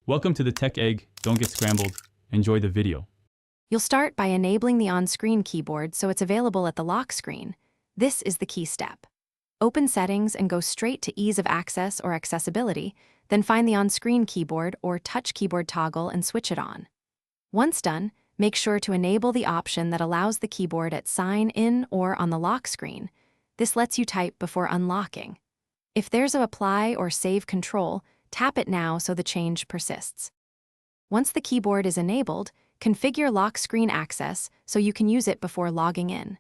Welcome to the Tech Egg. Don't get scrambled. Enjoy the video. You'll start by enabling the on-screen keyboard so it's available at the lock screen. This is the key step. Open Settings and go straight to Ease of Access or Accessibility, then find the on-screen keyboard or touch keyboard toggle and switch it on. Once done, make sure to enable the option that allows the keyboard at Sign In or on the lock screen. This lets you type before unlocking. If there's a Apply or Save control, tap it now so the change persists. Once the keyboard is enabled, configure lock screen access so you can use it before logging in.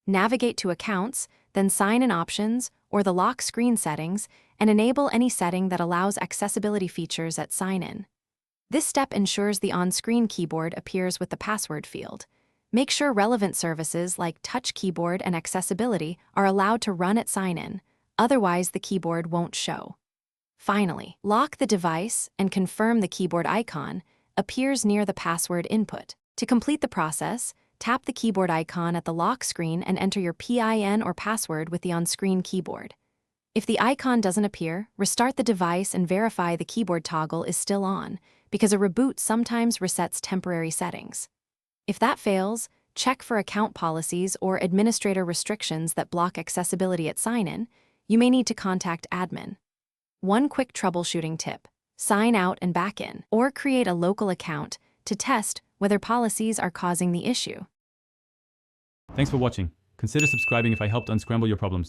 Navigate to Accounts, then Sign In Options or the lock screen settings, and enable any setting that allows accessibility features at Sign In. This step ensures the on-screen keyboard appears with the password field. Make sure relevant services like Touch Keyboard and Accessibility are allowed to run at Sign In, otherwise the keyboard won't show. Finally, lock the device and confirm the keyboard icon appears near the password input. To complete the process, tap the keyboard icon at the lock screen and enter your PIN or password with the on-screen keyboard. If the icon doesn't appear, restart the device and verify the keyboard toggle is still on, because a reboot sometimes resets temporary settings. If that fails, check for account policies or administrator restrictions that block accessibility at sign-in. You may need to contact admin. One quick troubleshooting tip: sign out and back in, or create a local account to test whether policies are causing the issue. Thanks for watching. Consider subscribing if I helped unscramble your problems.